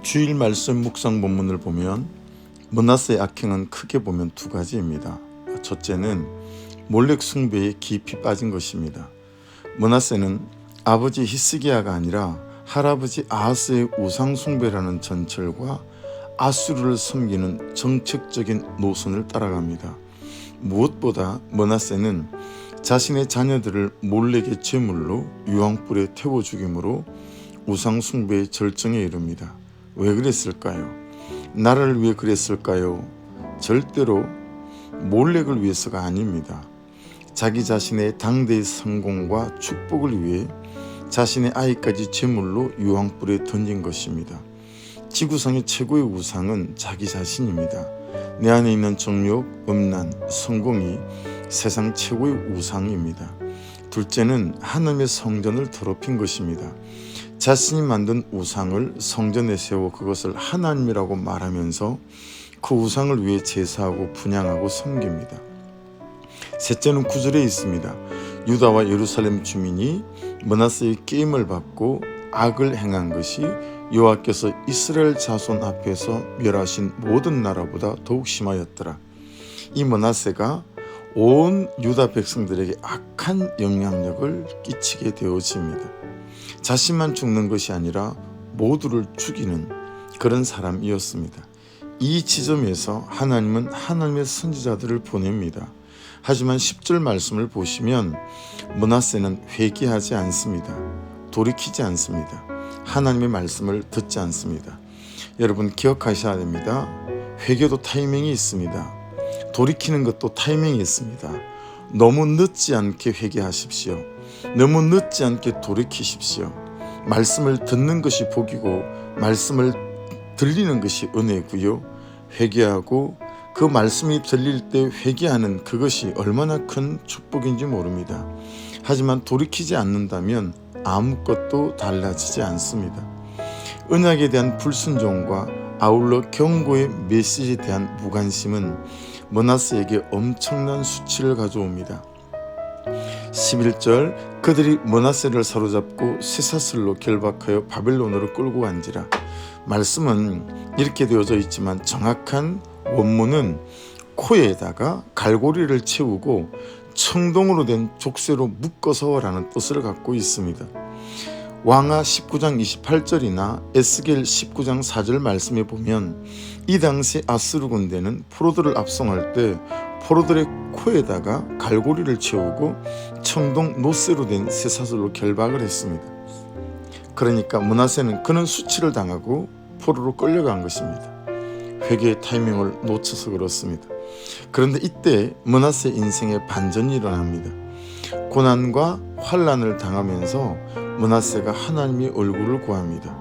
주일 말씀 묵상 본문을 보면 므낫세의 악행은 크게 보면 두 가지입니다. 첫째는 몰렉 숭배에 깊이 빠진 것입니다. 므낫세는 아버지 히스기야가 아니라 할아버지 아하스의 우상 숭배라는 전철과 아수르를 섬기는 정책적인 노선을 따라갑니다. 무엇보다 므낫세는 자신의 자녀들을 몰렉의 제물로 유황불에 태워 죽임으로 우상 숭배의 절정에 이릅니다. 왜 그랬을까요? 나라를 위해 그랬을까요? 절대로 몰렉을 위해서가 아닙니다. 자기 자신의 당대의 성공과 축복을 위해 자신의 아이까지 제물로 유황불에 던진 것입니다. 지구상의 최고의 우상은 자기 자신입니다. 내 안에 있는 정욕, 음란, 성공이 세상 최고의 우상입니다. 둘째는 하나님의 성전을 더럽힌 것입니다. 자신이 만든 우상을 성전에 세워 그것을 하나님이라고 말하면서 그 우상을 위해 제사하고 분향하고 섬깁니다. 셋째는 9절에 있습니다. 유다와 예루살렘 주민이 므낫세의 게임을 받고 악을 행한 것이 여호와께서 이스라엘 자손 앞에서 멸하신 모든 나라보다 더욱 심하였더라. 이 므낫세가 온 유다 백성들에게 악한 영향력을 끼치게 되어집니다. 자신만 죽는 것이 아니라 모두를 죽이는 그런 사람이었습니다. 이 지점에서 하나님은 하나님의 선지자들을 보냅니다. 하지만 10절 말씀을 보시면 므낫세는 회개하지 않습니다. 돌이키지 않습니다. 하나님의 말씀을 듣지 않습니다. 여러분 기억하셔야 됩니다. 회개도 타이밍이 있습니다. 돌이키는 것도 타이밍이 있습니다. 너무 늦지 않게 회개하십시오. 너무 늦지 않게 돌이키십시오. 말씀을 듣는 것이 복이고 말씀을 들리는 것이 은혜고요. 회개하고 그 말씀이 들릴 때 회개하는 그것이 얼마나 큰 축복인지 모릅니다. 하지만 돌이키지 않는다면 아무것도 달라지지 않습니다. 언약에 대한 불순종과 아울러 경고의 메시지에 대한 무관심은 므낫세에게 엄청난 수치를 가져옵니다. 11절 그들이 므낫세를 사로잡고 쇠사슬로 결박하여 바벨론으로 끌고 간지라. 말씀은 이렇게 되어져 있지만 정확한 원문은 코에다가 갈고리를 채우고 청동으로 된 족쇄로 묶어서라는 뜻을 갖고 있습니다. 왕하 19장 28절이나 에스겔 19장 4절 말씀에 보면 이 당시 아수르 군대는 포로들을 압송할 때 포로들의 코에다가 갈고리를 채우고 청동 노쇠로 된 쇠사슬로 결박을 했습니다. 그러니까 므낫세는 그는 수치를 당하고 포로로 끌려간 것입니다. 회개의 타이밍을 놓쳐서 그렇습니다. 그런데 이때 므낫세 인생에 반전이 일어납니다. 고난과 환난을 당하면서 므낫세가 하나님의 얼굴을 구합니다.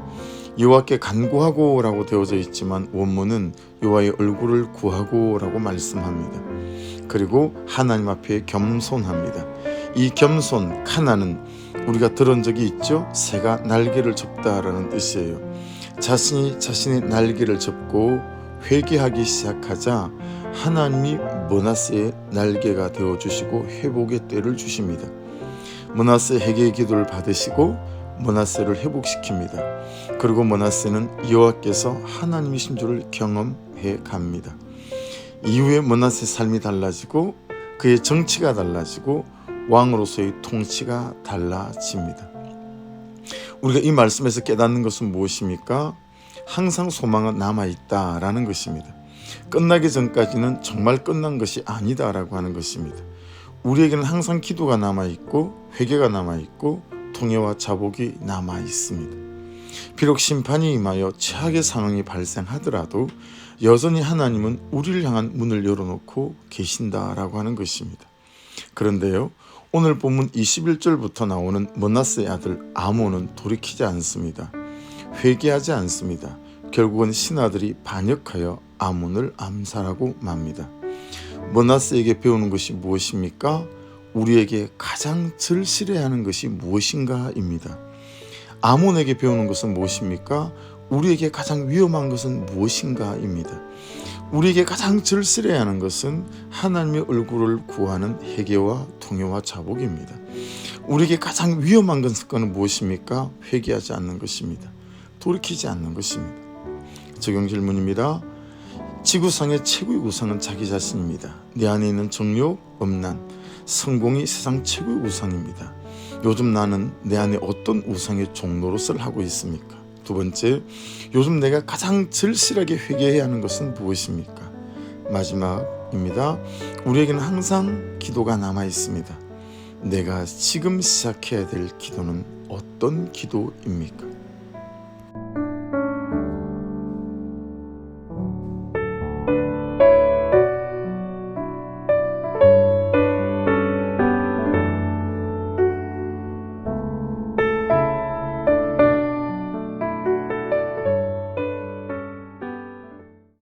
여호와께 간구하고 라고 되어져 있지만 원문은 여호와의 얼굴을 구하고 라고 말씀합니다. 그리고 하나님 앞에 겸손합니다. 이 겸손, 카나는 우리가 들은 적이 있죠. 새가 날개를 접다라는 뜻이에요. 자신이 자신의 날개를 접고 회개하기 시작하자 하나님이 므낫세의 날개가 되어주시고 회복의 때를 주십니다. 므낫세 회개의 기도를 받으시고 므낫세를 회복시킵니다. 그리고 므낫세는 여호와께서 하나님이신 줄을 경험해 갑니다. 이후에 므낫세 삶이 달라지고 그의 정치가 달라지고 왕으로서의 통치가 달라집니다. 우리가 이 말씀에서 깨닫는 것은 무엇입니까? 항상 소망은 남아있다라는 것입니다. 끝나기 전까지는 정말 끝난 것이 아니다라고 하는 것입니다. 우리에게는 항상 기도가 남아있고 회개가 남아있고 통회와 자복이 남아있습니다. 비록 심판이 임하여 최악의 상황이 발생하더라도 여전히 하나님은 우리를 향한 문을 열어놓고 계신다라고 하는 것입니다. 그런데요, 오늘 본문 21절부터 나오는 므낫세의 아들 아몬은 돌이키지 않습니다. 회개하지 않습니다. 결국은 신하들이 반역하여 아몬을 암살하고 맙니다. 므낫세에게 배우는 것이 무엇입니까? 우리에게 가장 절실해야 하는 것이 무엇인가입니다. 아몬에게 배우는 것은 무엇입니까? 우리에게 가장 위험한 것은 무엇인가입니다. 우리에게 가장 절실해야 하는 것은 하나님의 얼굴을 구하는 회개와 통회와 자복입니다. 우리에게 가장 위험한 것은 무엇입니까? 회개하지 않는 것입니다. 돌이키지 않는 것입니다. 적용 질문입니다. 지구상의 최고의 우상은 자기 자신입니다. 내 안에 있는 정욕, 음란, 성공이 세상 최고의 우상입니다. 요즘 나는 내 안에 어떤 우상의 종노릇을 하고 있습니까? 두 번째, 요즘 내가 가장 절실하게 회개해야 하는 것은 무엇입니까? 마지막입니다. 우리에게는 항상 기도가 남아 있습니다. 내가 지금 시작해야 될 기도는 어떤 기도입니까?